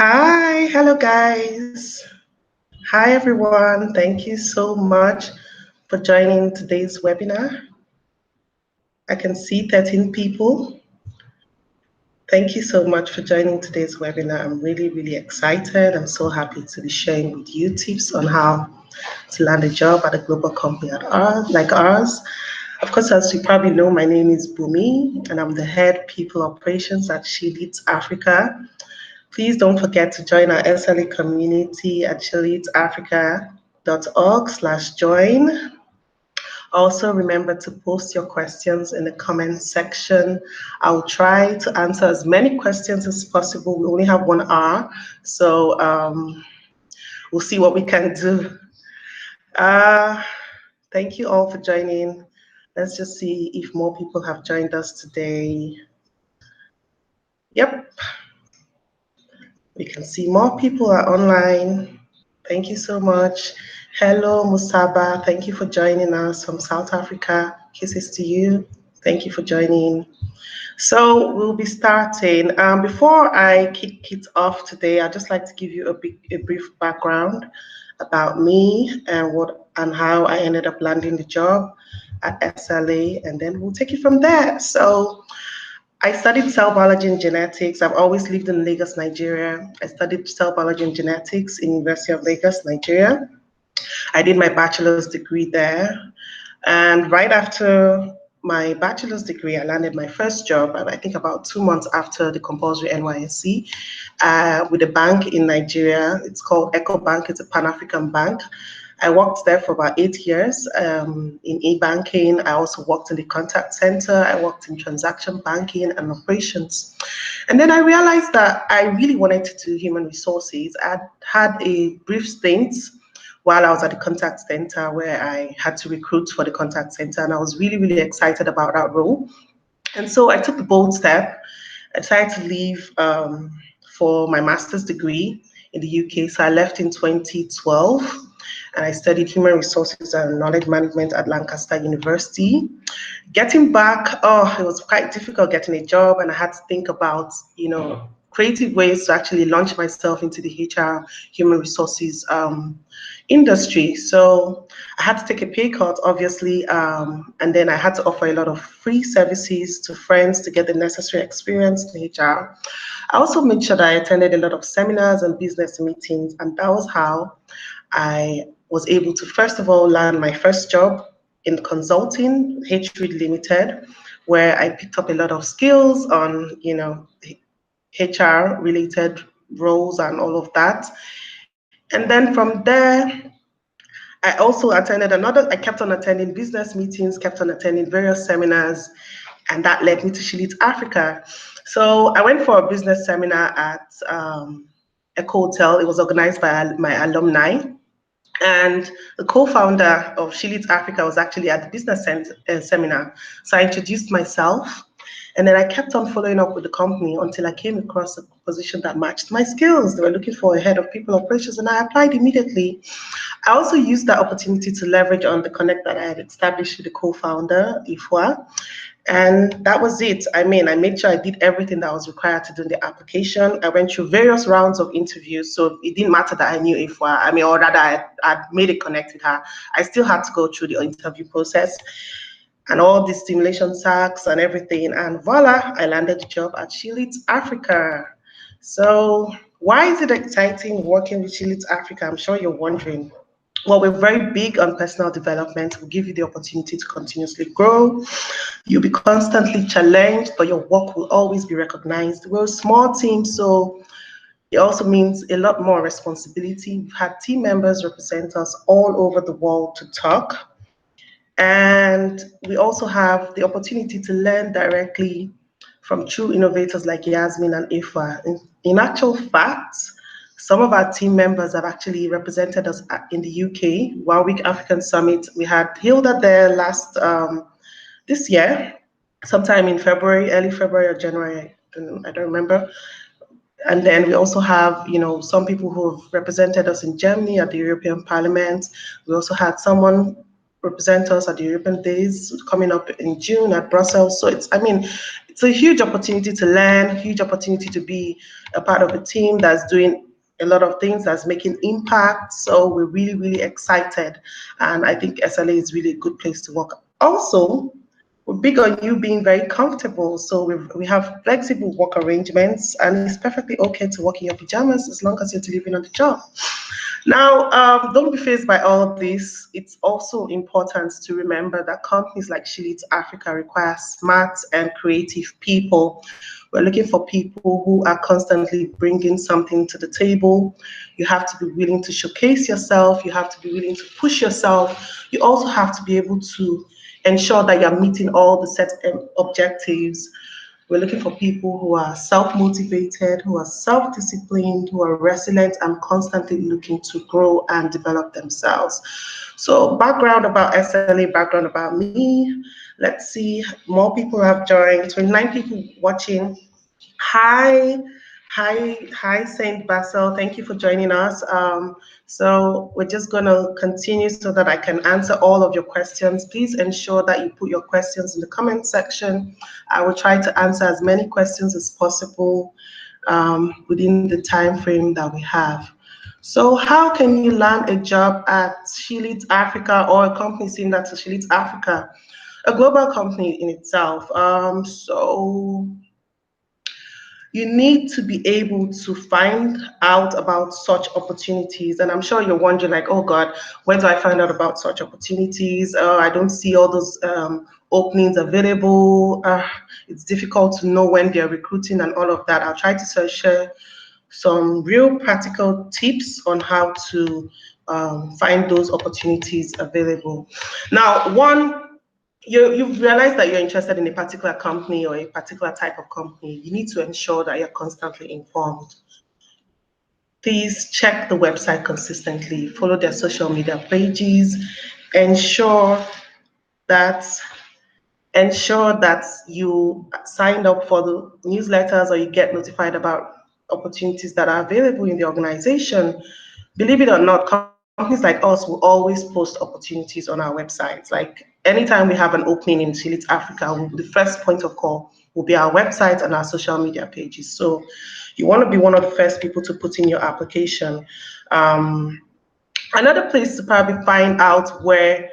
Hi, hello guys. Hi everyone. Thank you so much for joining today's webinar. I can see 13 people. Thank you so much for joining today's webinar. I'm really excited. I'm so happy to be sharing with you tips on how to land a job at a global company like ours. Of course, as you probably know, my name is Bunmi, and I'm the head people operations at She Leads Africa. Please don't forget to join our SLA community at sheleadsafrica.org/join. Also, remember to post your questions in the comment section. I'll try to answer as many questions as possible. We only have 1 hour, so we'll see what we can do. Thank you all for joining. Let's just see if more people have joined us today. Yep. We can see more people are online. Thank you so much. Hello, Musaba. Thank you for joining us from South Africa. Kisses to you. Thank you for joining. So we'll be starting. Before I kick it off today, I'd just like to give you a brief background about me and how I ended up landing the job at SLA, and then we'll take it from there. So I studied cell biology and genetics. I've always lived in Lagos, Nigeria. I studied cell biology and genetics in University of Lagos, Nigeria. I did my bachelor's degree there. And right after my bachelor's degree, I landed my first job, I think about 2 months after the compulsory NYSC, with a bank in Nigeria. It's called EcoBank. It's a Pan-African bank. I worked there for about 8 years in e-banking. I also worked in the contact center. I worked in transaction banking and operations. And then I realized that I really wanted to do human resources. I had a brief stint while I was at the contact center where I had to recruit for the contact center, and I was really excited about that role. And so I took the bold step. I decided to leave for my master's degree in the UK. So I left in 2012, and I studied human resources and knowledge management at Lancaster University. Getting back, it was quite difficult getting a job, and I had to think about, creative ways to actually launch myself into the HR human resources industry. So I had to take a pay cut, obviously, and then I had to offer a lot of free services to friends to get the necessary experience in HR. I also made sure that I attended a lot of seminars and business meetings, and that was how I was able to, first of all, land my first job in consulting, HRED Limited, where I picked up a lot of skills on, HR related roles and all of that. And then from there, I also I kept on attending business meetings, kept on attending various seminars, and that led me to She Leads Africa. So I went for a business seminar at a hotel. It was organized by my alumni. And the co-founder of She Leads Africa was actually at the business seminar. So I introduced myself, and then I kept on following up with the company until I came across a position that matched my skills. They were looking for a head of people operations, and I applied immediately. I also used that opportunity to leverage on the connect that I had established with the co-founder, Ifwa. And that was it. I made sure I did everything that was required to do in the application. I went through various rounds of interviews, so it didn't matter that I knew Ifwa. Or rather, I'd made a connect with her. I still had to go through the interview process and all the stimulation tasks and everything. And voila, I landed the job at She Leads Africa. So why is it exciting working with She Leads Africa? I'm sure you're wondering. Well, we're very big on personal development. We give you the opportunity to continuously grow. You'll be constantly challenged, but your work will always be recognized. We're a small team, so it also means a lot more responsibility. We've had team members represent us all over the world to talk. And we also have the opportunity to learn directly from true innovators like Yasmin and Ifa. In actual fact, some of our team members have actually represented us in the UK, 1 Week African Summit. We had Hilda there this year, sometime in February, early February or January, I don't remember. And then we also have, some people who have represented us in Germany at the European Parliament. We also had someone represent us at the European Days coming up in June at Brussels. So it's a huge opportunity to learn, huge opportunity to be a part of a team that's doing a lot of things, that's making impact. So we're really, really excited. And I think SLA is really a good place to work. Also, we're big on you being very comfortable. So we have flexible work arrangements, and it's perfectly okay to work in your pajamas as long as you're delivering on the job. Now, don't be fazed by all this. It's also important to remember that companies like She Leads Africa require smart and creative people. We're looking for people who are constantly bringing something to the table. You have to be willing to showcase yourself. You have to be willing to push yourself. You also have to be able to ensure that you're meeting all the set objectives. We're looking for people who are self-motivated, who are self-disciplined, who are resilient and constantly looking to grow and develop themselves. So background about SLA, background about me. Let's see, more people have joined, 29 people watching. Hi, hi, Saint Basil. Thank you for joining us. So we're just going to continue so that I can answer all of your questions. Please ensure that you put your questions in the comment section. I will try to answer as many questions as possible within the time frame that we have. So how can you land a job at She Leads Africa or a company similar to She Leads Africa? A global company in itself. So you need to be able to find out about such opportunities. And I'm sure you're wondering, like, oh God, where do I find out about such opportunities? I don't see all those openings available. It's difficult to know when they're recruiting and all of that. I'll try to share some real practical tips on how to find those opportunities available. Now, you've realized that you're interested in a particular company or a particular type of company. You need to ensure that you're constantly informed. Please check the website consistently, follow their social media pages, ensure that you signed up for the newsletters or you get notified about opportunities that are available in the organization. Believe it or not, companies like us will always post opportunities on our websites. Like anytime we have an opening in She Leads Africa, the first point of call will be our website and our social media pages. So you want to be one of the first people to put in your application. Another place to probably find out where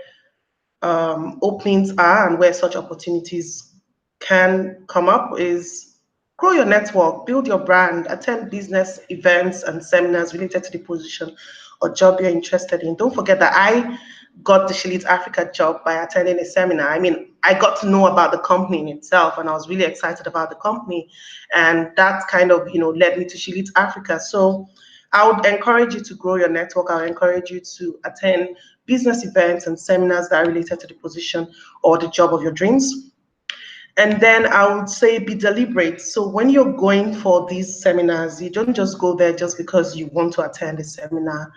openings are and where such opportunities can come up is grow your network, build your brand, attend business events and seminars related to the position or job you're interested in. Don't forget that I got the She Leads Africa job by attending a seminar. I mean, I got to know about the company in itself, and I was really excited about the company, and that kind of led me to She Leads Africa. So I would encourage you to grow your network. I would encourage you to attend business events and seminars that are related to the position or the job of your dreams. And then I would say be deliberate. So when you're going for these seminars, you don't just go there just because you want to attend a seminar.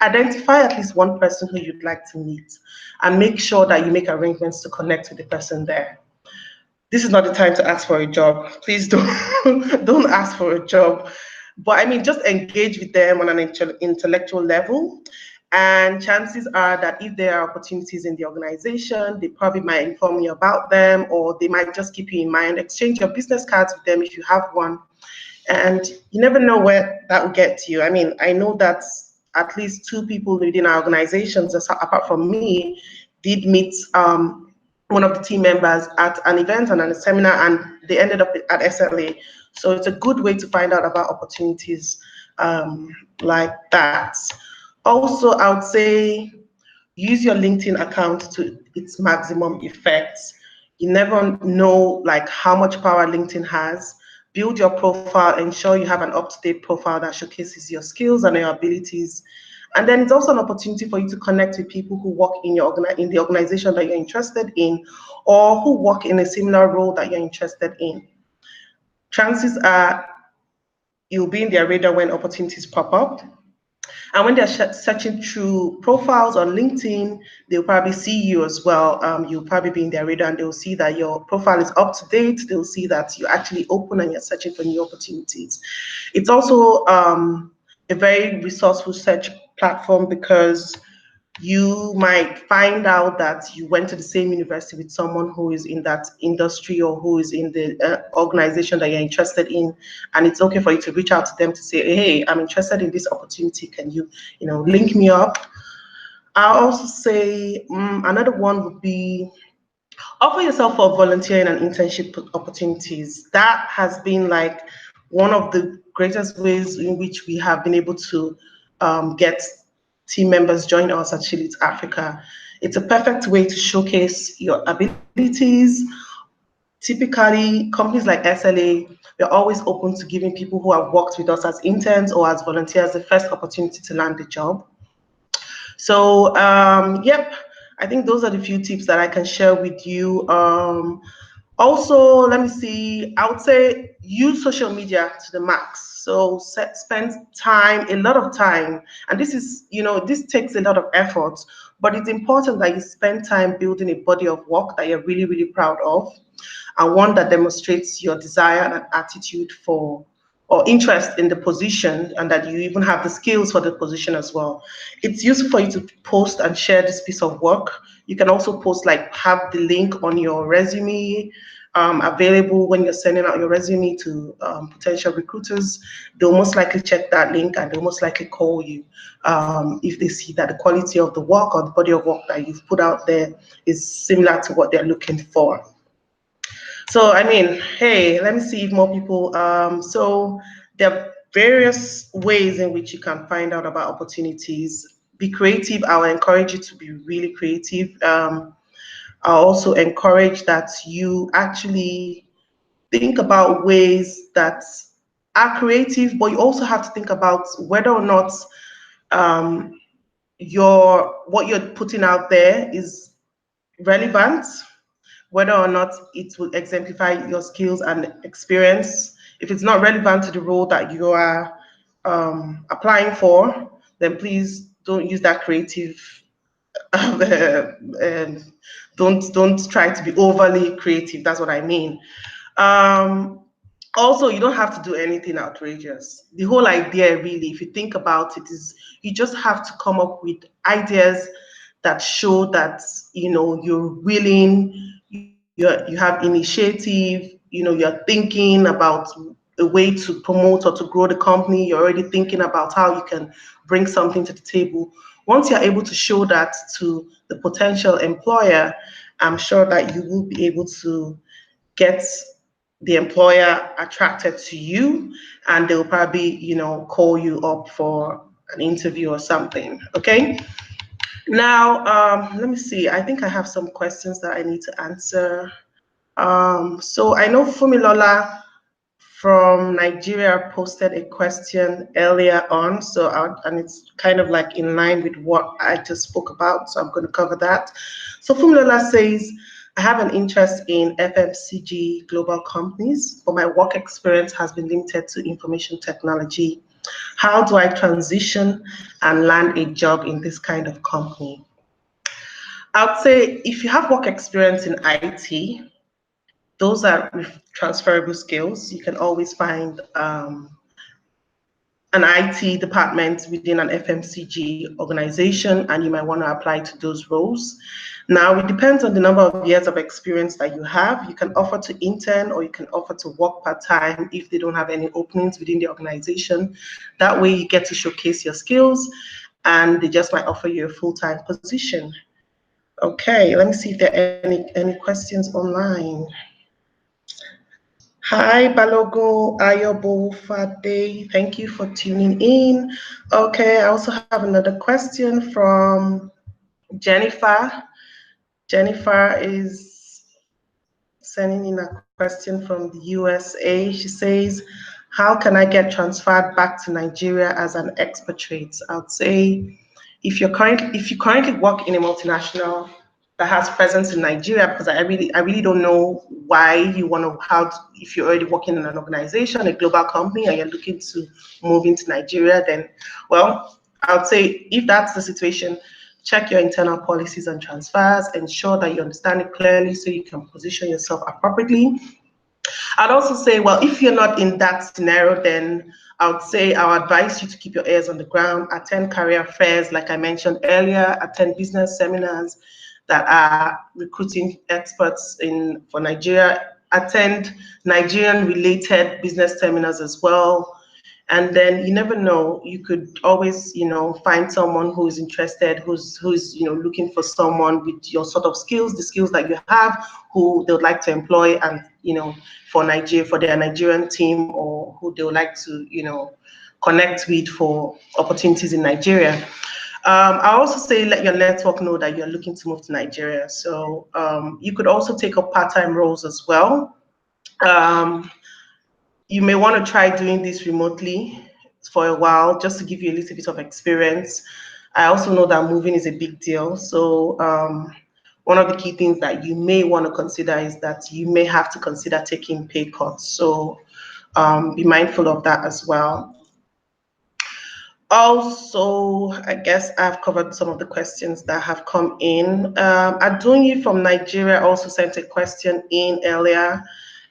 Identify at least one person who you'd like to meet and make sure that you make arrangements to connect with the person there. This is not the time to ask for a job. Please don't ask for a job. But I mean, just engage with them on an intellectual level. And chances are that if there are opportunities in the organization, they probably might inform you about them, or they might just keep you in mind. Exchange your business cards with them if you have one. And you never know where that will get you. I mean, I know that at least 2 people within our organizations, apart from me, did meet one of the team members at an event and at a seminar, and they ended up at SLA. So it's a good way to find out about opportunities like that. Also, I would say use your LinkedIn account to its maximum effect. You never know like how much power LinkedIn has. Build your profile, ensure you have an up-to-date profile that showcases your skills and your abilities. And then it's also an opportunity for you to connect with people who work in the organization that you're interested in, or who work in a similar role that you're interested in. Chances are you'll be in their radar when opportunities pop up. And when they're searching through profiles on LinkedIn, they'll probably see you as well. You'll probably be in their radar, and they'll see that your profile is up to date. They'll see that you're actually open and you're searching for new opportunities. It's also a very resourceful search platform because You might find out that you went to the same university with someone who is in that industry or who is in the organization that you're interested in, and it's okay for you to reach out to them to say, hey, I'm interested in this opportunity. Can you, link me up? I'll also say another one would be offer yourself for volunteering and internship opportunities. That has been like one of the greatest ways in which we have been able to get team members join us at She Africa. It's a perfect way to showcase your abilities. Typically, companies like SLA, we're always open to giving people who have worked with us as interns or as volunteers the first opportunity to land the job. So, yep, I think those are the few tips that I can share with you. Also, let me see, I would say use social media to the max. So spend time, a lot of time. And this is, this takes a lot of effort, but it's important that you spend time building a body of work that you're really, really proud of, and one that demonstrates your desire and attitude for or interest in the position, and that you even have the skills for the position as well. It's useful for you to post and share this piece of work. You can also post, like, have the link on your resume available when you're sending out your resume to potential recruiters. They'll most likely check that link and they'll most likely call you if they see that the quality of the work or the body of work that you've put out there is similar to what they're looking for. So, I mean, hey, let me see if more people, so there are various ways in which you can find out about opportunities. Be creative. I will encourage you to be really creative. I'll also encourage that you actually think about ways that are creative, but you also have to think about whether or not um, what you're putting out there is relevant, whether or not it will exemplify your skills and experience. If it's not relevant to the role that you are applying for, then please don't use that creative. Don't try to be overly creative. That's what I mean. Um, Also, you don't have to do anything outrageous. The whole idea, really, if you think about it, is you just have to come up with ideas that show that you're willing, you have initiative, you're thinking about a way to promote or to grow the company. You're already thinking about how you can bring something to the table. Once you're able to show that to the potential employer, I'm sure that you will be able to get the employer attracted to you, and they'll probably call you up for an interview or something. Okay, now let me see, I think I have some questions that I need to answer. So I know Fumilola from Nigeria posted a question earlier on, and it's kind of like in line with what I just spoke about, so I'm going to cover that. So Fumilola says, I have an interest in FMCG global companies, but my work experience has been limited to information technology. How do I transition and land a job in this kind of company? I'd say if you have work experience in IT, those are transferable skills. You can always find an IT department within an FMCG organization, and you might want to apply to those roles. Now, it depends on the number of years of experience that you have. You can offer to intern, or you can offer to work part-time if they don't have any openings within the organization. That way you get to showcase your skills, and they just might offer you a full-time position. Okay, let me see if there are any questions online. Hi, Balogo Ayobo Fade. Thank you for tuning in. Okay, I also have another question from Jennifer. Jennifer is sending in a question from the USA. She says, how can I get transferred back to Nigeria as an expatriate? I would say if you currently work in a multinational that has presence in Nigeria, because I really don't know why you want to, if you're already working in an organization, a global company, and you're looking to move into Nigeria, then, well, I would say if that's the situation, check your internal policies and transfers, ensure that you understand it clearly so you can position yourself appropriately. I'd also say, well, if you're not in that scenario, then I would say I would advise you to keep your ears on the ground, attend career fairs, like I mentioned earlier, attend business seminars that are recruiting experts for Nigeria, attend Nigerian related business seminars as well. And then you never know, you could always, find someone who's interested, who's looking for someone with your sort of skills, the skills that you have, who they would like to employ, and for Nigeria, for their Nigerian team, or who they would like to connect with for opportunities in Nigeria. I also say let your network know that you're looking to move to Nigeria. So you could also take up part-time roles as well. You may want to try doing this remotely for a while, just to give you a little bit of experience. I also know that moving is a big deal. So one of the key things that you may want to consider is that you may have to consider taking pay cuts. So be mindful of that as well. Also, I guess I've covered some of the questions that have come in. Adunyi from Nigeria also sent a question in earlier,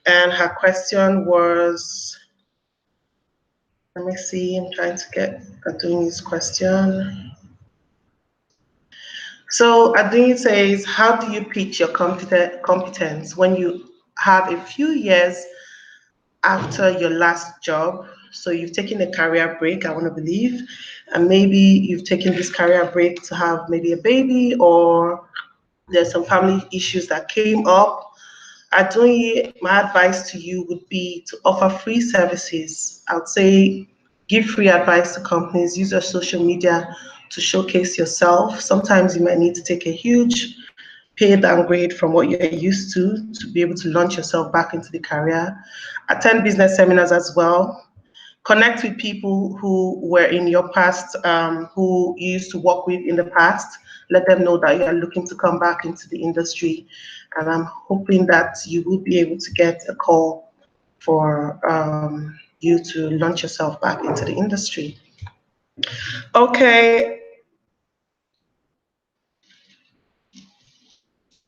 and her question was, let me see, I'm trying to get Adunyi's question. So Adunyi says, how do you pitch your competence when you have a few years after your last job? So you've taken a career break, I want to believe, and maybe you've taken this career break to have maybe a baby, or there's some family issues that came up. Adunyi, my advice to you would be to offer free services. I would say give free advice to companies, use your social media to showcase yourself. Sometimes you might need to take a huge pay downgrade from what you're used to be able to launch yourself back into the career. Attend business seminars as well. Connect with people who were in your past, who you used to work with in the past. Let them know that you are looking to come back into the industry. And I'm hoping that you will be able to get a call for you to launch yourself back into the industry. Okay.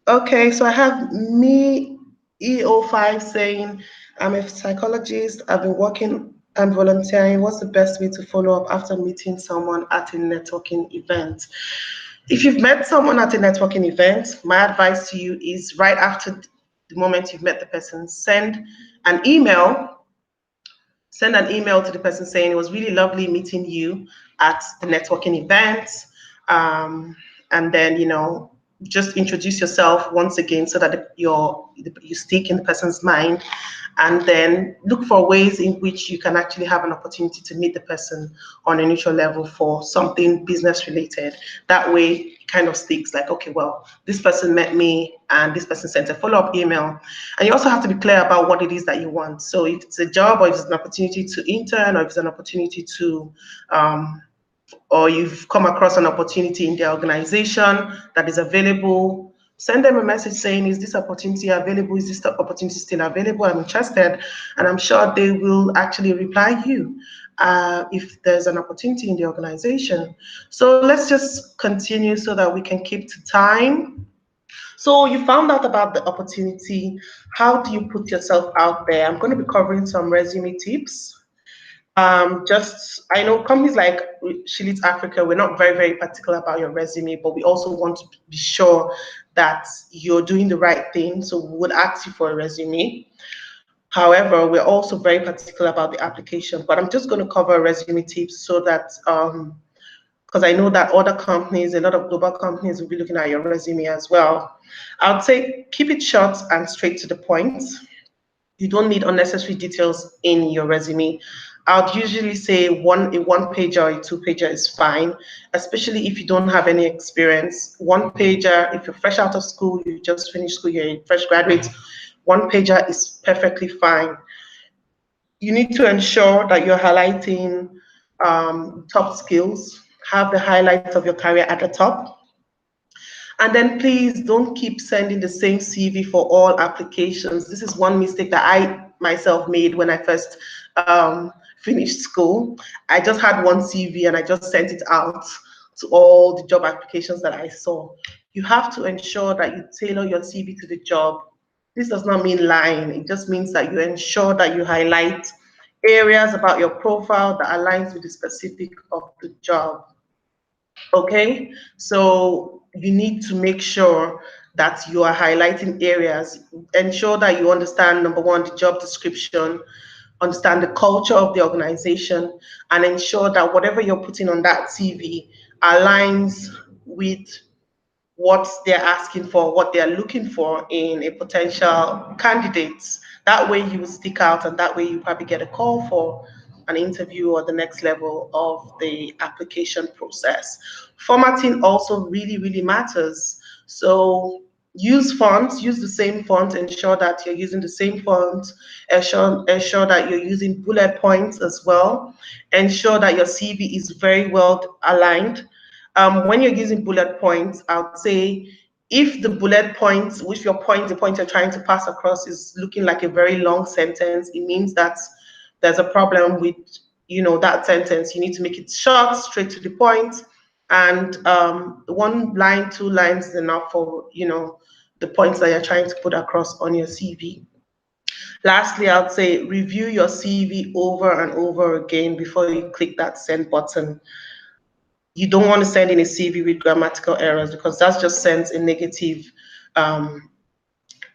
Okay, so I have me EO5 saying, I'm a psychologist, I'm volunteering. What's the best way to follow up after meeting someone at a networking event? If you've met someone at a networking event, my advice to you is right after the moment you've met the person, send an email to the person saying it was really lovely meeting you at the networking event. And then, just introduce yourself once again so that you stick in the person's mind, and then look for ways in which you can actually have an opportunity to meet the person on a neutral level for something business related. That way it kind of sticks, like, okay, well, this person met me and this person sent a follow-up email. And you also have to be clear about what it is that you want. So if it's a job, or if it's an opportunity to intern, or if it's an opportunity to or you've come across an opportunity in their organization that is available, send them a message saying, is this opportunity available? Is this opportunity still available? I'm interested. And I'm sure they will actually reply you if there's an opportunity in the organization. So let's just continue so that we can keep to time. So you found out about the opportunity. How do you put yourself out there? I'm going to be covering some resume tips. I know companies like Shillits Africa, we're not very, very particular about your resume, but we also want to be sure that you're doing the right thing. So we would ask you for a resume. However, we're also very particular about the application, but I'm just going to cover resume tips so that, because I know that other companies, a lot of global companies will be looking at your resume as well. I would say keep it short and straight to the point. You don't need unnecessary details in your resume. I would usually say a one-pager or a two-pager is fine, especially if you don't have any experience. One-pager, if you're fresh out of school, you just finished school, you're a fresh graduate, one-pager is perfectly fine. You need to ensure that you're highlighting top skills, have the highlights of your career at the top. And then please don't keep sending the same CV for all applications. This is one mistake that I myself made when I first finished school. I just had one CV and I just sent it out to all the job applications that I saw. You have to ensure that you tailor your CV to the job. This does not mean lying. It just means that you ensure that you highlight areas about your profile that aligns with the specific of the job. Okay, so you need to make sure that you are highlighting areas. Ensure that you understand, number one, the job description, understand the culture of the organization, and ensure that whatever you're putting on that CV aligns with what they're asking for, what they're looking for in a potential candidate. That way you will stick out, and that way you probably get a call for an interview or the next level of the application process. Formatting also really, really matters. So use fonts, use the same font, ensure that you're using the same font, ensure that you're using bullet points as well, ensure that your CV is very well aligned. When you're using bullet points, I would say if the bullet points, which your point, the point you're trying to pass across is looking like a very long sentence, it means that there's a problem with, that sentence. You need to make it short, straight to the point, and one line, two lines is enough for, the points that you're trying to put across on your CV. Lastly, I would say review your CV over and over again before you click that send button. You don't want to send in a CV with grammatical errors, because that just sends a negative um,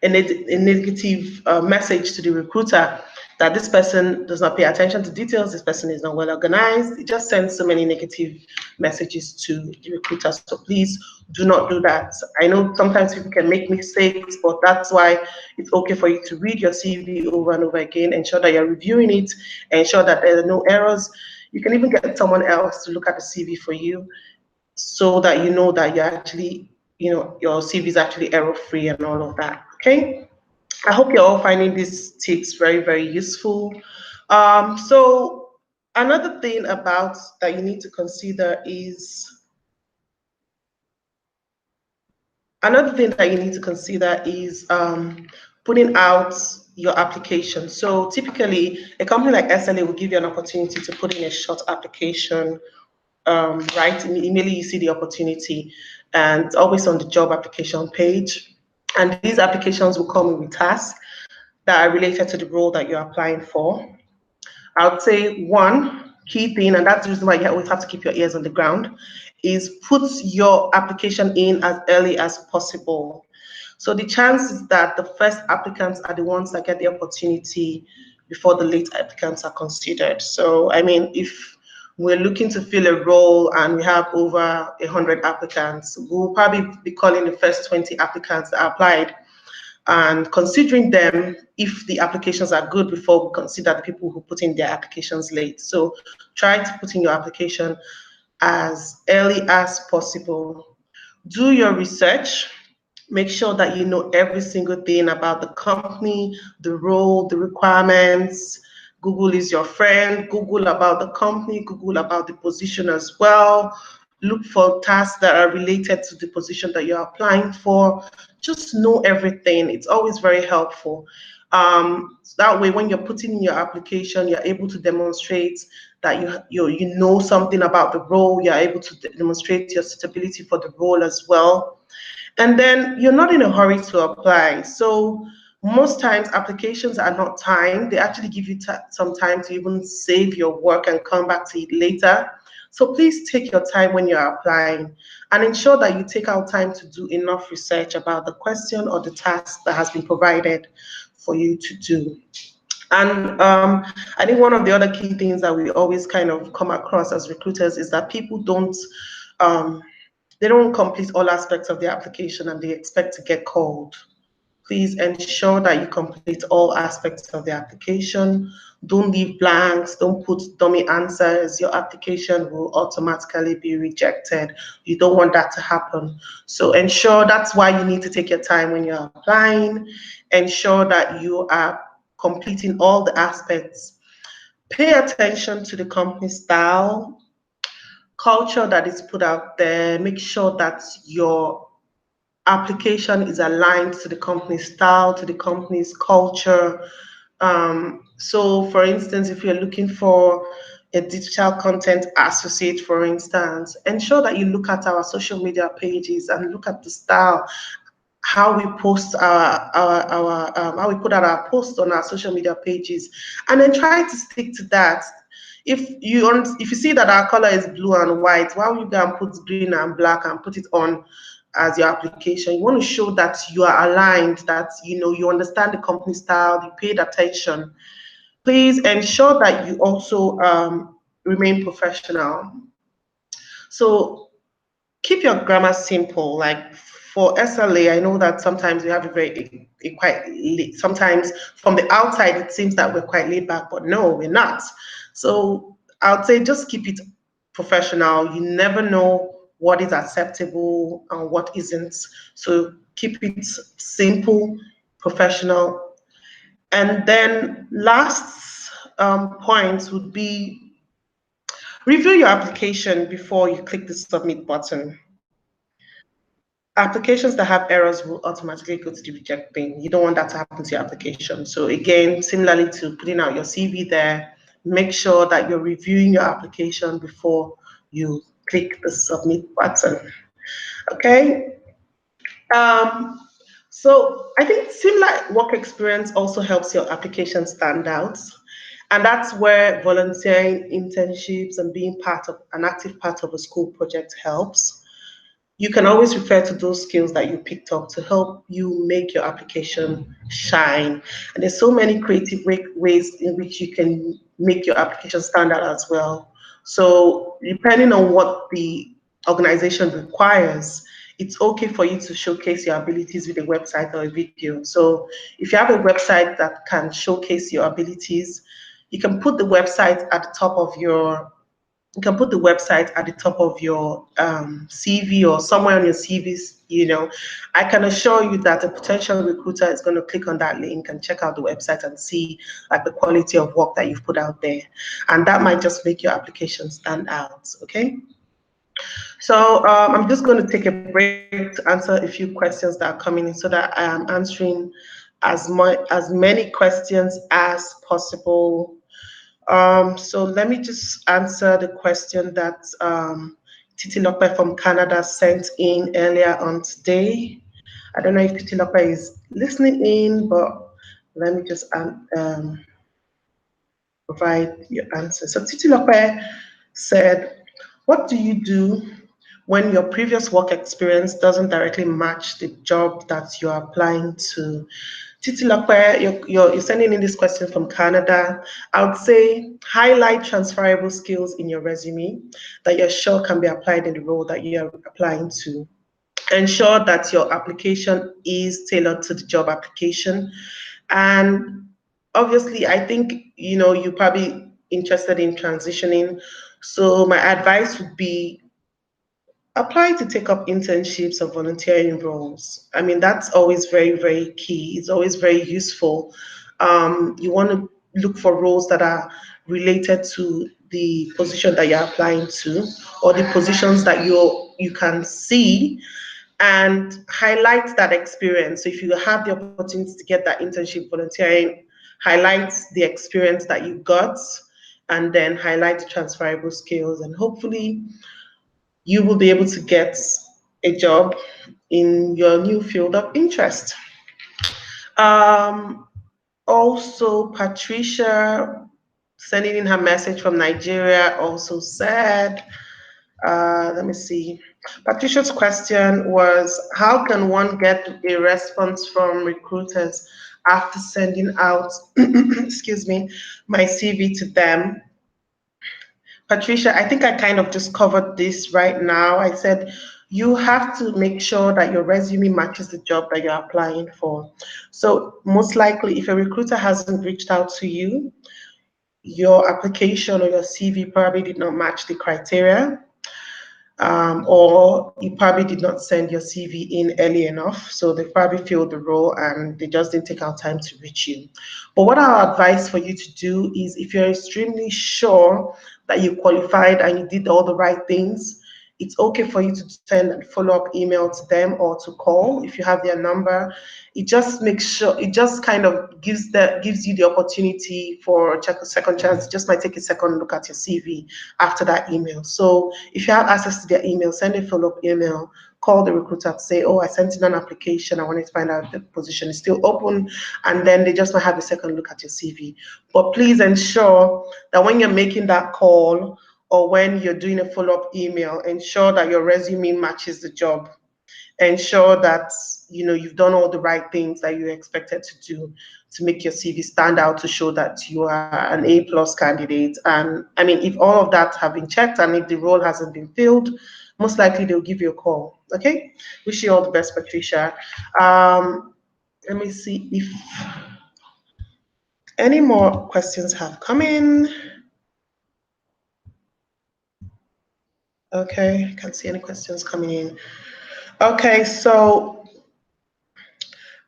message to the recruiter that this person does not pay attention to details, this person is not well organized. It just sends so many negative messages to the recruiter. So please do not do that. I know sometimes people can make mistakes, but that's why it's okay for you to read your CV over and over again, ensure that you're reviewing it, ensure that there are no errors. You can even get someone else to look at the CV for you, so that you know that you're actually, your CV is actually error-free and all of that, okay? I hope you're all finding these tips very, very useful. So another thing about that you need to consider is, putting out your application. So typically, a company like SLA will give you an opportunity to put in a short application, right? Immediately you see the opportunity, and it's always on the job application page. And these applications will come with tasks that are related to the role that you're applying for. I would say one key thing, and that's the reason why you always have to keep your ears on the ground, is put your application in as early as possible. So the chances that the first applicants are the ones that get the opportunity before the late applicants are considered. So, I mean, if we're looking to fill a role and we have over 100 applicants, we'll probably be calling the first 20 applicants that applied and considering them if the applications are good before we consider the people who put in their applications late. So try to put in your application as early as possible. Do your research. Make sure that you know every single thing about the company, the role, the requirements. Google is your friend. Google about the company, Google about the position as well. Look for tasks that are related to the position that you're applying for. Just know everything. It's always very helpful. So that way, when you're putting in your application, you're able to demonstrate that you know something about the role. You're able to demonstrate your suitability for the role as well. And then you're not in a hurry to apply. So most times applications are not timed. They actually give you some time to even save your work and come back to it later. So please take your time when you're applying and ensure that you take out time to do enough research about the question or the task that has been provided for you to do. And I think one of the other key things that we always kind of come across as recruiters is that people um, they don't complete all aspects of the application and they expect to get called. Please ensure that you complete all aspects of the application. Don't leave blanks, don't put dummy answers. Your application will automatically be rejected. You don't want that to happen. So ensure, that's why you need to take your time when you're applying. Ensure that you are completing all the aspects. Pay attention to the company style, culture that is put out there. Make sure that your application is aligned to the company's style, to the company's culture. So for instance, if you're looking for a digital content associate, for instance, ensure that you look at our social media pages and look at the style. how we post how we put out our posts on our social media pages, and then try to stick to that. If you see that our color is blue and white, why would you go and put green and black and put it on as your application? You want to show that you are aligned, that you understand the company style, you paid attention. Please ensure that you also remain professional. So keep your grammar simple. Like for SLA, I know that sometimes we have sometimes from the outside it seems that we're quite laid back, but no, we're not. So I would say just keep it professional. You never know what is acceptable and what isn't. So keep it simple, professional. And then last point would be review your application before you click the submit button. Applications that have errors will automatically go to the reject bin. You don't want that to happen to your application. So again, similarly to putting out your CV there, make sure that you're reviewing your application before you click the submit button. Okay. Um, so I think similar work experience also helps your application stand out. And that's where volunteering, internships, and being an active part of a school project helps. You can always refer to those skills that you picked up to help you make your application shine. And there's so many creative ways in which you can make your application stand out as well. So depending on what the organization requires, it's okay for you to showcase your abilities with a website or a video. So if you have a website that can showcase your abilities, you can put the website at the top of your you can put the website at the top of your CV or somewhere on your CVs. I can assure you that a potential recruiter is going to click on that link and check out the website and see like the quality of work that you've put out there. And that might just make your application stand out, okay? So I'm just going to take a break to answer a few questions that are coming in so that I am answering as many questions as possible. So let me just answer the question that Titi Lope from Canada sent in earlier on today. I don't know if Titi Lope is listening in, but let me just provide your answer. So Titi Lope said, what do you do when your previous work experience doesn't directly match the job that you're applying to? Titi Lope, you're sending in this question from Canada. I would say highlight transferable skills in your resume that you're sure can be applied in the role that you're applying to. Ensure that your application is tailored to the job application. And obviously, I think, you're probably interested in transitioning. So my advice would be apply to take up internships or volunteering roles. I mean, that's always very, very key. It's always very useful. You want to look for roles that are related to the position that you're applying to, or the positions that you can see, and highlight that experience. So if you have the opportunity to get that internship volunteering, highlight the experience that you got, and then highlight the transferable skills, and hopefully you will be able to get a job in your new field of interest. Also, Patricia, sending in her message from Nigeria, also said, let me see. Patricia's question was, how can one get a response from recruiters after sending out, excuse me, my CV to them? Patricia, I think I kind of just covered this right now. I said you have to make sure that your resume matches the job that you're applying for. So most likely, if a recruiter hasn't reached out to you, your application or your CV probably did not match the criteria. Or you probably did not send your CV in early enough, so they probably filled the role and they just didn't take out time to reach you. But what our advice for you to do is, if you're extremely sure that you qualified and you did all the right things, it's okay for you to send a follow-up email to them or to call if you have their number. It just makes sure, it just kind of gives you the opportunity for a second chance. It just might take a second look at your CV after that email. So if you have access to their email, send a follow-up email call the recruiter to say, oh, I sent in an application, I wanted to find out if the position is still open, and then they just might have a second look at your CV. But please ensure that when you're making that call or when you're doing a follow-up email, ensure that your resume matches the job. Ensure that you've done all the right things that you're expected to do to make your CV stand out, to show that you are an A+ candidate. And I mean, if all of that have been checked and if the role hasn't been filled, most likely they'll give you a call. Okay, wish you all the best, Patricia. Let me see if any more questions have come in. Okay, I can't see any questions coming in. Okay, so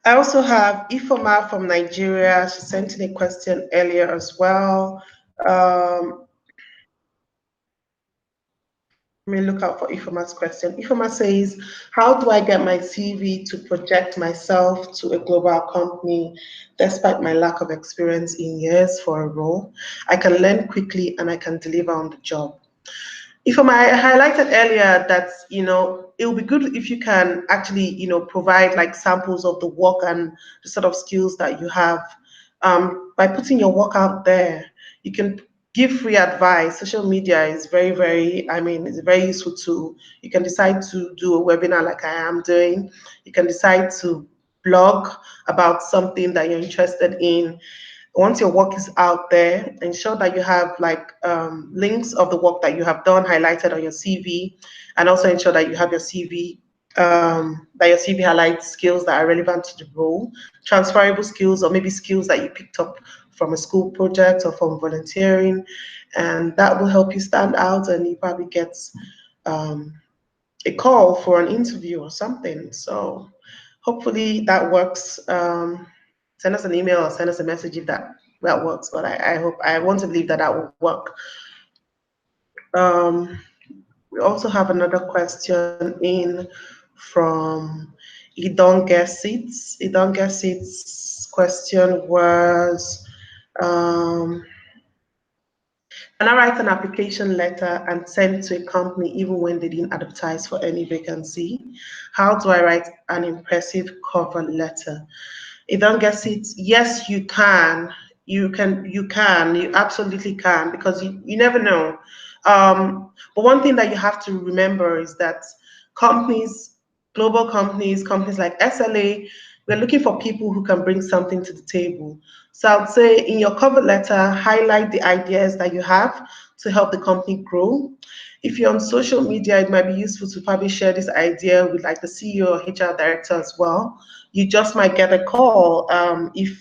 I also have Ifoma from Nigeria. She sent in a question earlier as well. Let me look out for Ifoma's question. Ifoma says, how do I get my CV to project myself to a global company despite my lack of experience in years for a role? I can learn quickly and I can deliver on the job. Ifoma, I highlighted earlier that, it would be good if you can actually, provide like samples of the work and the sort of skills that you have. By putting your work out there, you can give free advice. Social media is very, very, it's a very useful tool. You can decide to do a webinar like I am doing. You can decide to blog about something that you're interested in. Once your work is out there, ensure that you have like links of the work that you have done highlighted on your CV, and also ensure that you have your CV, that your CV highlights skills that are relevant to the role, transferable skills, or maybe skills that you picked up from a school project or from volunteering, and that will help you stand out, and you probably get a call for an interview or something. So hopefully that works. Send us an email or send us a message if that works. But I want to believe that that will work. We also have another question in from Idon Gesitz. Idon Gesitz's question was, can I write an application letter and send to a company even when they didn't advertise for any vacancy? How do I write an impressive cover letter? It don't get it. Yes, you can. You absolutely can, because you never know. But one thing that you have to remember is that companies, global companies like SLA, we're looking for people who can bring something to the table. So I'd say in your cover letter, highlight the ideas that you have to help the company grow. If you're on social media, it might be useful to probably share this idea with like the CEO or HR director as well. You just might get a call if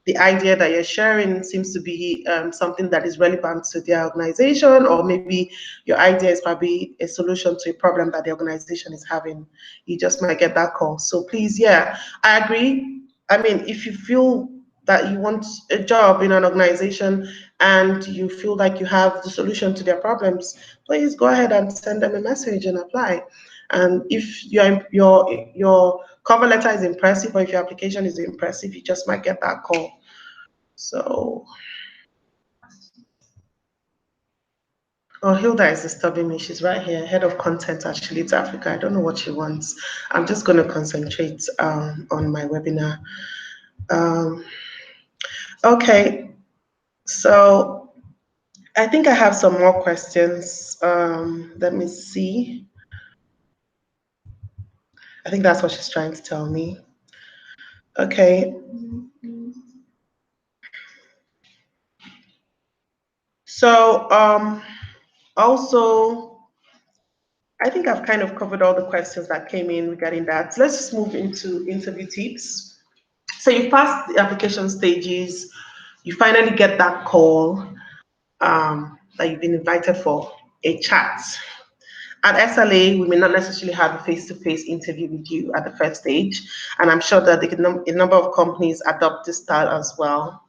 the idea that you're sharing seems to be something that is relevant to their organization, or maybe your idea is probably a solution to a problem that the organization is having. You just might get that call. So please, yeah, I agree. I mean, if you feel that you want a job in an organization and you feel like you have the solution to their problems, please go ahead and send them a message and apply. And if your cover letter is impressive, or if your application is impressive, you just might get that call. So, oh, Hilda is disturbing me. She's right here, head of content at Leads Africa. I don't know what she wants. I'm just going to concentrate on my webinar. Okay, so I think I have some more questions. Let me see. I think that's what she's trying to tell me. Okay. So also, I think I've kind of covered all the questions that came in regarding that. Let's just move into interview tips. So you passed the application stages, you finally get that call that you've been invited for a chat. At SLA, we may not necessarily have a face-to-face interview with you at the first stage, and I'm sure that a number of companies adopt this style as well.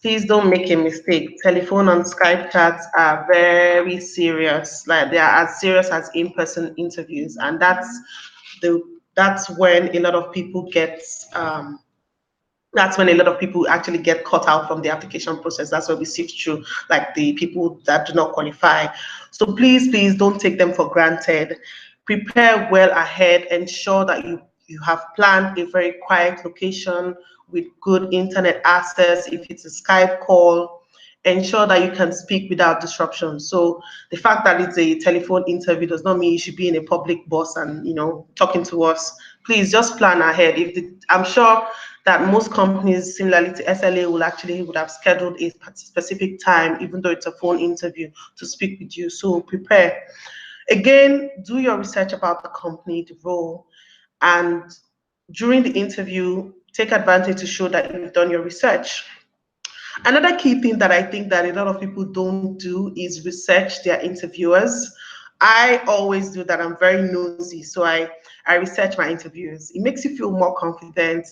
Please don't make a mistake. Telephone and Skype chats are very serious. Like, they are as serious as in-person interviews, and that's when a lot of people actually get cut out from the application process. That's where we sift through like the people that do not qualify. So please don't take them for granted. Prepare well ahead. Ensure that you have planned a very quiet location with good internet access. If it's a Skype call, ensure that you can speak without disruption. So the fact that it's a telephone interview does not mean you should be in a public bus and talking to us. Please just plan ahead. I'm sure that most companies, similarly to SLA, would have scheduled a specific time, even though it's a phone interview, to speak with you. So prepare. Again, do your research about the company, the role, and during the interview, take advantage to show that you've done your research. Another key thing that I think that a lot of people don't do is research their interviewers. I always do that. I'm very nosy, so I research my interviewers. It makes you feel more confident.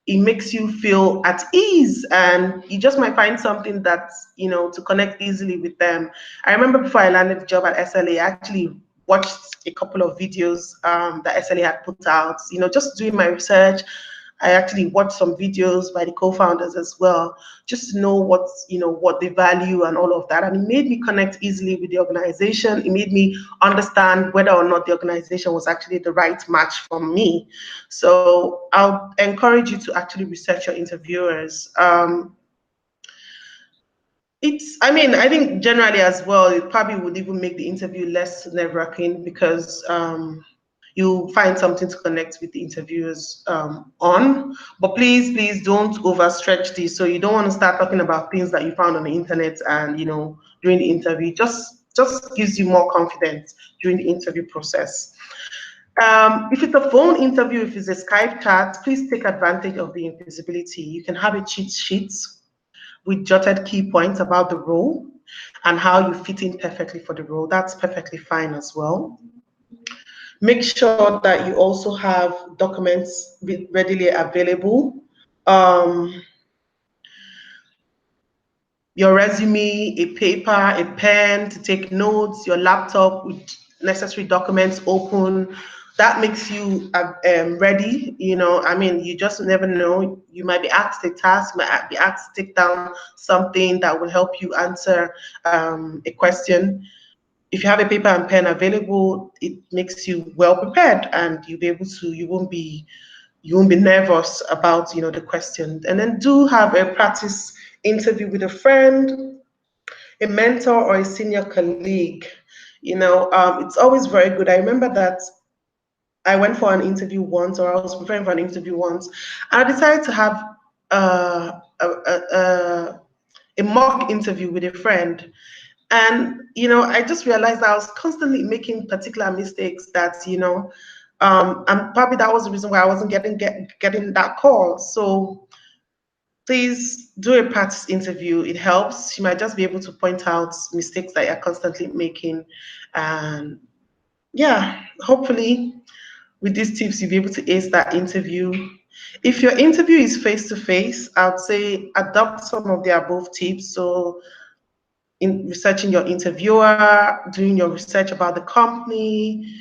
It makes you feel at ease, and you just might find something that's to connect easily with them. I remember before I landed the job at SLA, I actually watched a couple of videos that SLA had put out, just doing my research. I actually watched some videos by the co-founders as well, just to know what they value and all of that. And it made me connect easily with the organization. It made me understand whether or not the organization was actually the right match for me. So I'll encourage you to actually research your interviewers. I think generally as well, it probably would even make the interview less nerve-wracking because you find something to connect with the interviewers on. But please don't overstretch this. So you don't want to start talking about things that you found on the internet and during the interview. Just gives you more confidence during the interview process. If it's a phone interview, if it's a Skype chat, please take advantage of the invisibility. You can have a cheat sheet with jotted key points about the role and how you fit in perfectly for the role. That's perfectly fine as well. Make sure that you also have documents readily available. Your resume, a paper, a pen to take notes, your laptop with necessary documents open. That makes you ready. You just never know. You might be asked a task, might be asked to take down something that will help you answer a question. If you have a paper and pen available, it makes you well prepared, and you won't be nervous about the question. And then do have a practice interview with a friend, a mentor, or a senior colleague. It's always very good. I remember that I went for an interview once, or I was preparing for an interview once, and I decided to have a mock interview with a friend. And I just realized I was constantly making particular mistakes that and probably that was the reason why I wasn't getting that call. So please do a practice interview. It helps. You might just be able to point out mistakes that you're constantly making. And yeah, hopefully with these tips, you'll be able to ace that interview. If your interview is face-to-face, I would say adopt some of the above tips. So in researching your interviewer, doing your research about the company,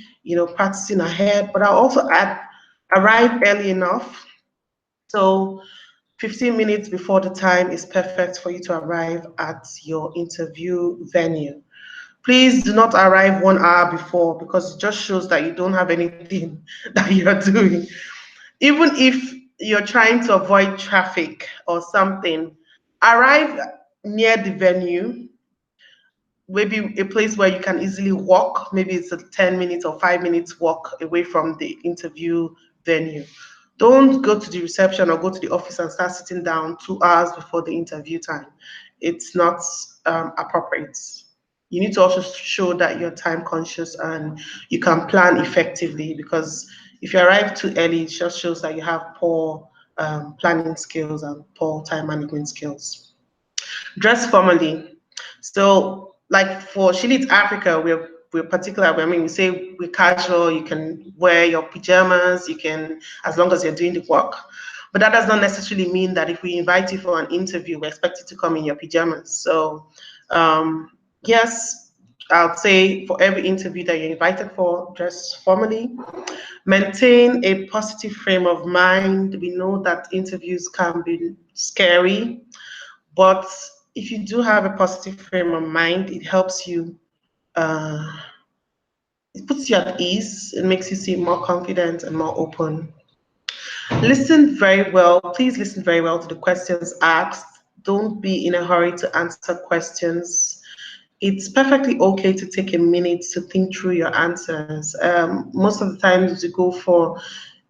practicing ahead. But I'll also add, arrive early enough. So 15 minutes before the time is perfect for you to arrive at your interview venue. Please do not arrive 1 hour before, because it just shows that you don't have anything that you're doing. Even if you're trying to avoid traffic or something, arrive near the venue, maybe a place where you can easily walk. Maybe it's a 10 minutes or 5 minutes walk away from the interview venue. Don't go to the reception or go to the office and start sitting down 2 hours before the interview time. It's not appropriate. You need to also show that you're time conscious and you can plan effectively, because if you arrive too early, it just shows that you have poor planning skills and poor time management skills. Dress formally. So, like for Shilit Africa, we're particular. I mean, we say we're casual. You can wear your pajamas. You can, as long as you're doing the work. But that does not necessarily mean that if we invite you for an interview, we expect you to come in your pajamas. So, yes, I'll say for every interview that you're invited for, dress formally. Maintain a positive frame of mind. We know that interviews can be scary, but if you do have a positive frame of mind, it helps you it puts you at ease. It makes you seem more confident and more open. Listen very well. Please listen very well to the questions asked. Don't be in a hurry to answer questions. It's perfectly okay to take a minute to think through your answers. Most of the times you go for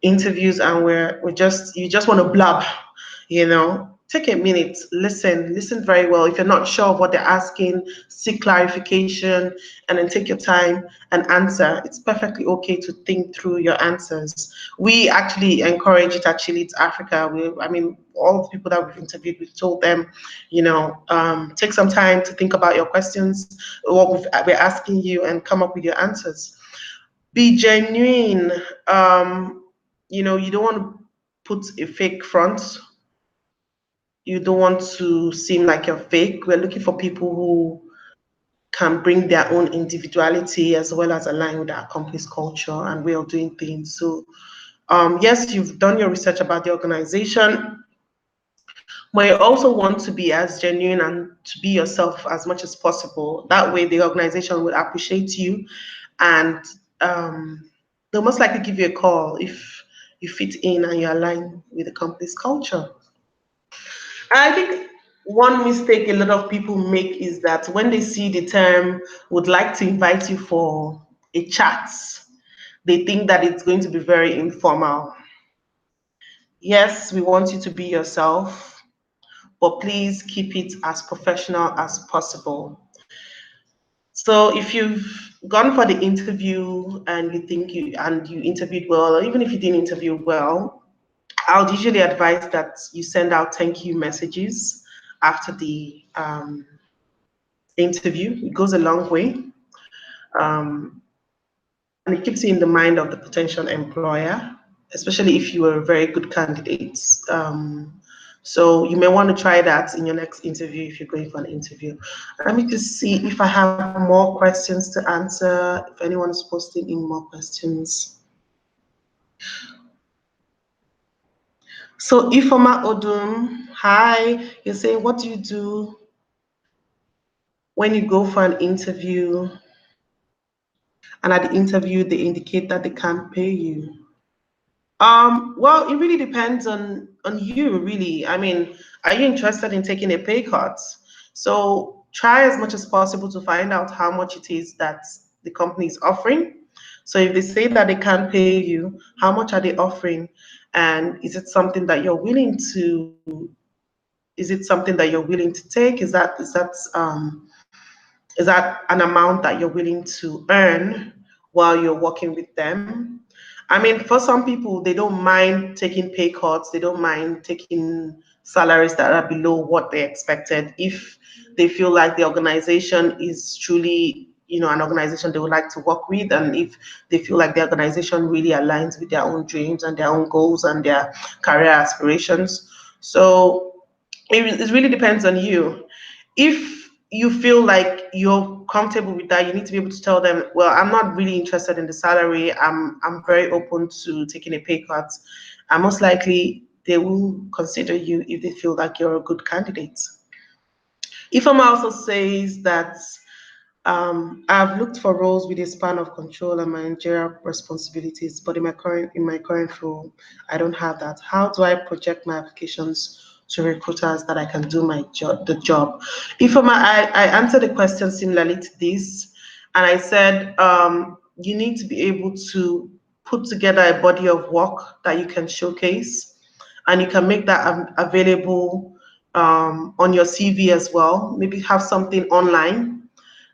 interviews and we're just you just want to blab, take a minute, listen very well. If you're not sure of what they're asking, seek clarification, and then take your time and answer. It's perfectly okay to think through your answers. We actually encourage it at Chile Africa. All the people that we've interviewed, we've told them, take some time to think about your questions, what we're asking you, and come up with your answers. Be genuine. You don't want to put a fake front. You don't want to seem like you're fake. We're looking for people who can bring their own individuality as well as align with our company's culture and way of doing things. So, yes, you've done your research about the organization, but you also want to be as genuine and to be yourself as much as possible. That way, the organization will appreciate you, and they'll most likely give you a call if you fit in and you align with the company's culture. I think one mistake a lot of people make is that when they see the term would like to invite you for a chat, they think that it's going to be very informal. Yes, we want you to be yourself, but please keep it as professional as possible. So if you've gone for the interview and you interviewed well, or even if you didn't interview well, I'll usually advise that you send out thank you messages after the interview. It goes a long way. And it keeps you in the mind of the potential employer, especially if you are a very good candidate. So you may want to try that in your next interview if you're going for an interview. Let me just see if I have more questions to answer, if anyone is posting in more questions. So Ifoma Odum, hi, you're saying, what do you do when you go for an interview and at the interview they indicate that they can't pay you? Well, it really depends on you, really. Are you interested in taking a pay cut? So try as much as possible to find out how much it is that the company is offering. So if they say that they can't pay you, how much are they offering? And is it something that you're willing to take? Is that an amount that you're willing to earn while you're working with them? For some people, they don't mind taking pay cuts. They don't mind taking salaries that are below what they expected if they feel like the organization is truly, an organization they would like to work with, and if they feel like the organization really aligns with their own dreams and their own goals and their career aspirations. So it really depends on you. If you feel like you're comfortable with that, you need to be able to tell them, well, I'm not really interested in the salary. I'm very open to taking a pay cut. And most likely they will consider you if they feel like you're a good candidate. Ifama also says that I've looked for roles with a span of control and managerial responsibilities, but in my current role, I don't have that. How do I project my applications to recruiters that I can do the job? I answered the question similarly to this, and I said you need to be able to put together a body of work that you can showcase, and you can make that available on your CV as well. Maybe have something online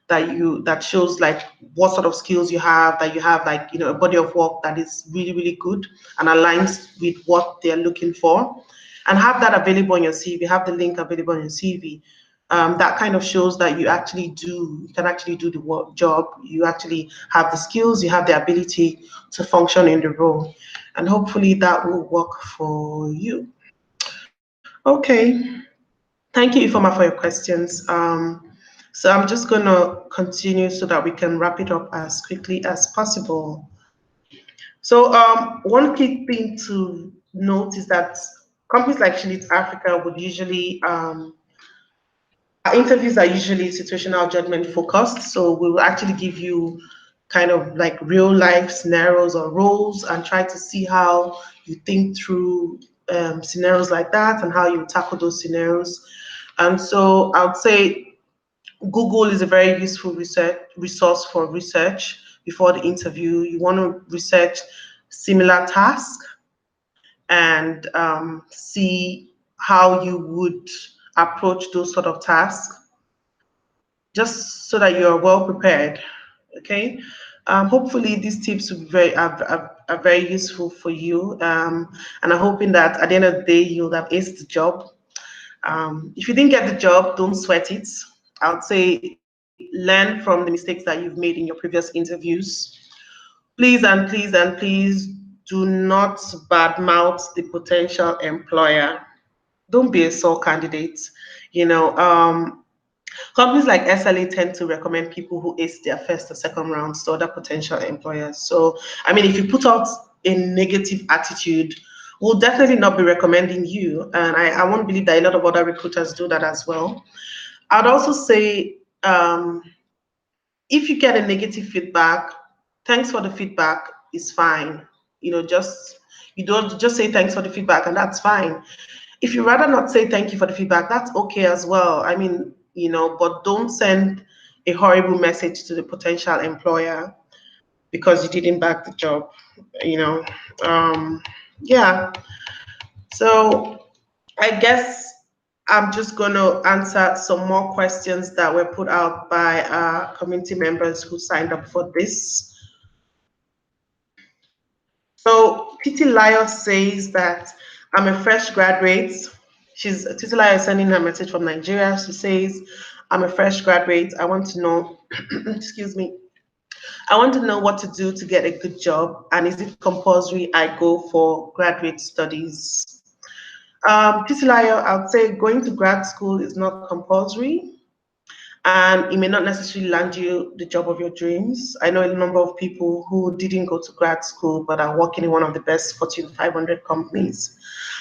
that shows like what sort of skills you have, that you have like a body of work that is really, really good and aligns with what they're looking for, and have that available on your CV. Have the link available on your CV. That kind of shows that you can actually do the job. You actually have the skills, you have the ability to function in the role, and hopefully that will work for you. Okay, thank you, Ifoma, for your questions. So I'm just going to continue so that we can wrap it up as quickly as possible. So one key thing to note is that companies like Chile Africa would usually, our interviews are usually situational judgment focused. So we will actually give you kind of like real life scenarios or roles and try to see how you think through scenarios like that and how you tackle those scenarios. And so I would say Google is a very useful resource for research before the interview. You want to research similar tasks and see how you would approach those sort of tasks, just so that you're well prepared. Okay. Hopefully these tips will be are very useful for you. And I'm hoping that at the end of the day you'll have aced the job. If you didn't get the job, don't sweat it. I would say learn from the mistakes that you've made in your previous interviews. Please and please and please do not badmouth the potential employer. Don't be a sole candidate. You know, companies like SLA tend to recommend people who ace their first or second rounds to other potential employers. So, I mean, if you put out a negative attitude, we'll definitely not be recommending you. And I won't believe that a lot of other recruiters do that as well. I'd also say, if you get a negative feedback, thanks for the feedback is fine. Just you don't just say thanks for the feedback and that's fine. If you rather not say thank you for the feedback, that's okay as well. I mean, but don't send a horrible message to the potential employer because you didn't back the job, you know. Yeah. So I guess I'm just going to answer some more questions that were put out by community members who signed up for this. So Titi Lyle says that I'm a fresh graduate. Titi Lyle is sending her message from Nigeria. She says, I'm a fresh graduate. I want to know, excuse me, I want to know what to do to get a good job, and is it compulsory I go for graduate studies? Titilayo, I would say going to grad school is not compulsory, and it may not necessarily land you the job of your dreams. I know a number of people who didn't go to grad school but are working in one of the best Fortune 500 companies.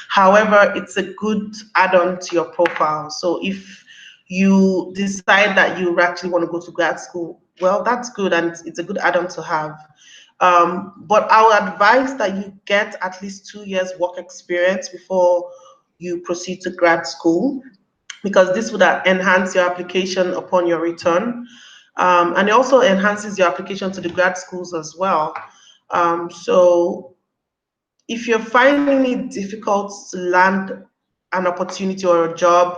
However, it's a good add-on to your profile. So if you decide that you actually want to go to grad school, well, that's good, and it's a good add-on to have. But I would advise that you get at least 2 years work experience before you proceed to grad school, because this would enhance your application upon your return. And it also enhances your application to the grad schools as well. So if you're finding it difficult to land an opportunity or a job,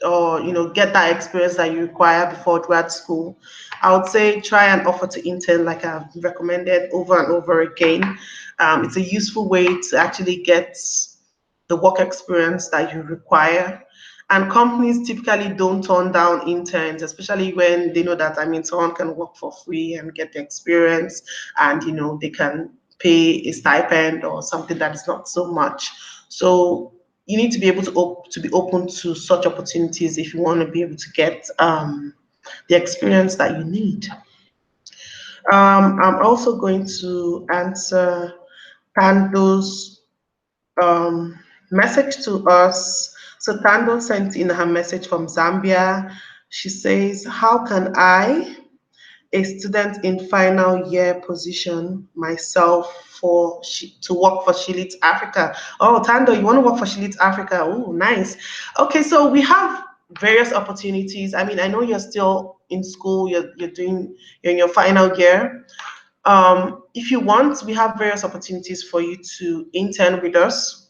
or get that experience that you require before grad school, I would say try and offer to intern, like I've recommended over and over again. It's a useful way to actually get the work experience that you require. And companies typically don't turn down interns, especially when they know that, I mean, someone can work for free and get the experience, and they can pay a stipend or something that is not so much. So you need to be able to be open to such opportunities if you want to be able to get the experience that you need. I'm also going to answer Tando's message to us. So Tando sent in her message from Zambia. She says, how can I, a student in final year, position myself to work for Shilit Africa? Oh, Tando, you want to work for Shilit Africa? Oh, nice. Okay, so we have various opportunities. I mean, I know you're still in school, you're in your final year. If you want, we have various opportunities for you to intern with us.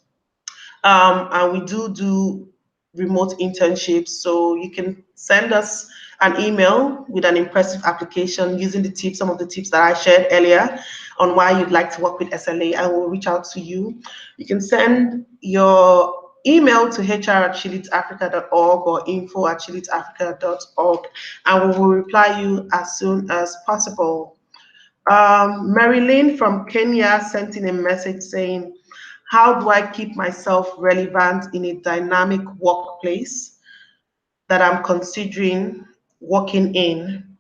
And we do remote internships. So you can send us an email with an impressive application using some of the tips that I shared earlier on why you'd like to work with SLA, and we'll reach out to you. You can send your email to hr@shilitsafrica.org or info@shilitsafrica.org, and we will reply you as soon as possible. Marilyn from Kenya sent in a message saying, how do I keep myself relevant in a dynamic workplace that I'm considering working in,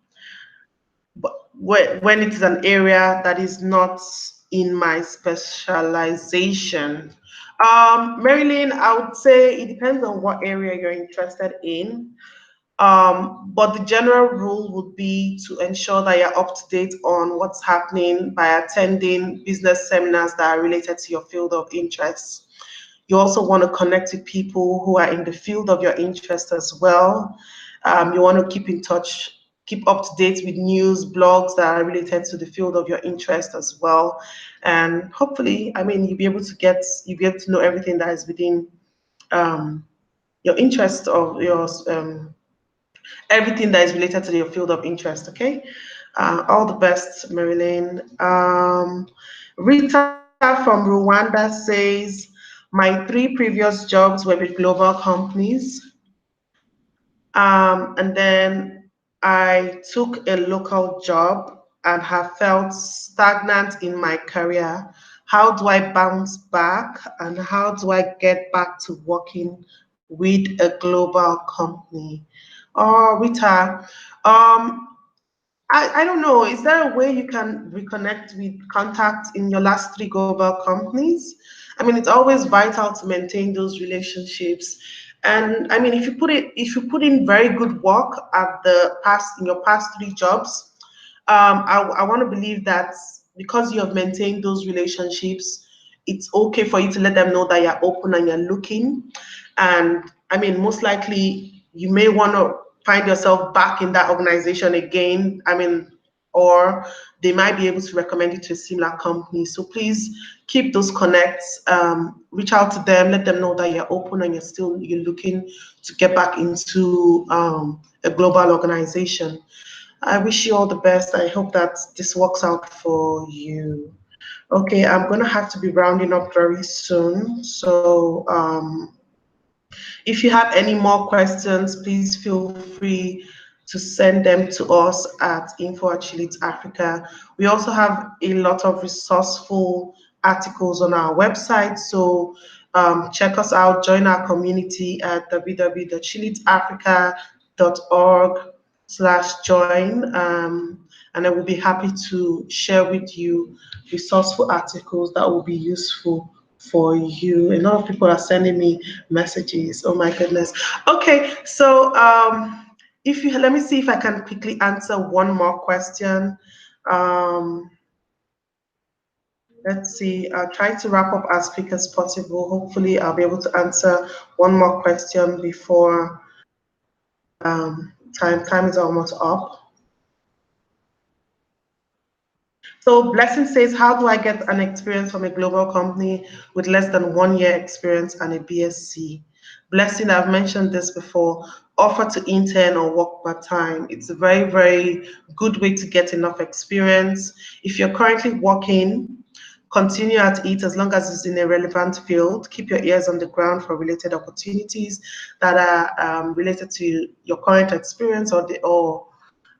but when it is an area that is not in my specialization? Marilyn, I would say it depends on what area you're interested in. But the general rule would be to ensure that you're up to date on what's happening by attending business seminars that are related to your field of interest. You also want to connect with people who are in the field of your interest as well. You want to keep in touch, keep up to date with news, blogs that are related to the field of your interest as well. And hopefully, I mean, you'll be able to know everything that is within your interest of yours, everything that is related to your field of interest. Okay. All the best, Marilyn. Rita from Rwanda says, my 3 previous jobs were with global companies. And then I took a local job and have felt stagnant in my career. How do I bounce back and how do I get back to working with a global company? Oh, Rita, I don't know. Is there a way you can reconnect with contacts in your last 3 global companies? I mean, it's always vital to maintain those relationships. And I mean, if you put in very good work at the past in your past 3 jobs, I want to believe that because you have maintained those relationships, it's okay for you to let them know that you're open and you're looking. And I mean, most likely you may want to find yourself back in that organization again. I mean, or they might be able to recommend you to a similar company. So please keep those connects. Reach out to them, let them know that you're open and you're looking to get back into a global organization. I wish you all the best. I hope that this works out for you. Okay, I'm gonna have to be rounding up very soon. So if you have any more questions, please feel free to send them to us at info@ChilitAfrica. We also have a lot of resourceful articles on our website. So check us out, join our community at www.chilitafrica.org/join. And I will be happy to share with you resourceful articles that will be useful for you. A lot of people are sending me messages. Oh my goodness. Okay, so if you let me see if I can quickly answer one more question. Um, let's see. I'll try to wrap up as quick as possible. Hopefully, I'll be able to answer one more question before time is almost up. So Blessing says, how do I get an experience from a global company with less than 1 year experience and a BSc? Blessing, I've mentioned this before, offer to intern or work part-time. It's a very, very good way to get enough experience. If you're currently working, continue at it as long as it's in a relevant field. Keep your ears on the ground for related opportunities that are related to your current experience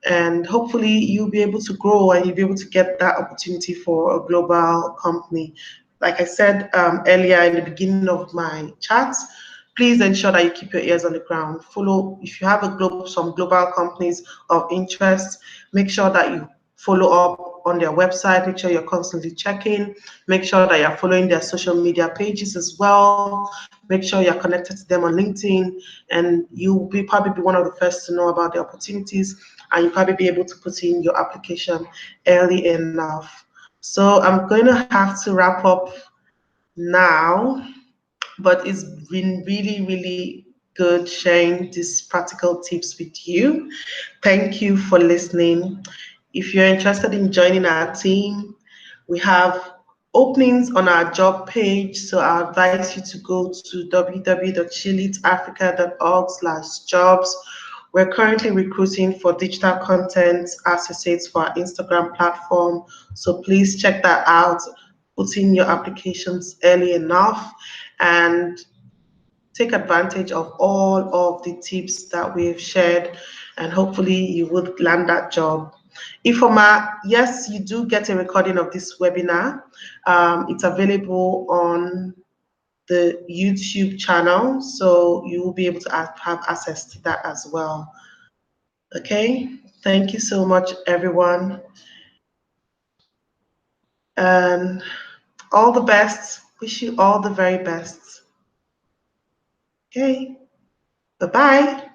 and hopefully you'll be able to grow and you'll be able to get that opportunity for a global company. Like I said earlier in the beginning of my chat, please ensure that you keep your ears on the ground. Follow, if you have some global companies of interest, make sure that you follow up on their website, make sure you're constantly checking, make sure that you're following their social media pages as well, make sure you're connected to them on LinkedIn, and you'll probably be one of the first to know about the opportunities, and you'll probably be able to put in your application early enough. So I'm going to have to wrap up now, but it's been really, really good sharing these practical tips with you. Thank you for listening. If you're interested in joining our team, we have openings on our job page. So I advise you to go to www.chilitafrica.org/jobs. We're currently recruiting for digital content associates for our Instagram platform. So please check that out. Put in your applications early enough and take advantage of all of the tips that we've shared, and hopefully you would land that job. Ifoma, yes, you do get a recording of this webinar. It's available on the YouTube channel, so you will be able to have access to that as well. Okay, thank you so much, everyone. And all the best. Wish you all the very best. Okay, bye-bye.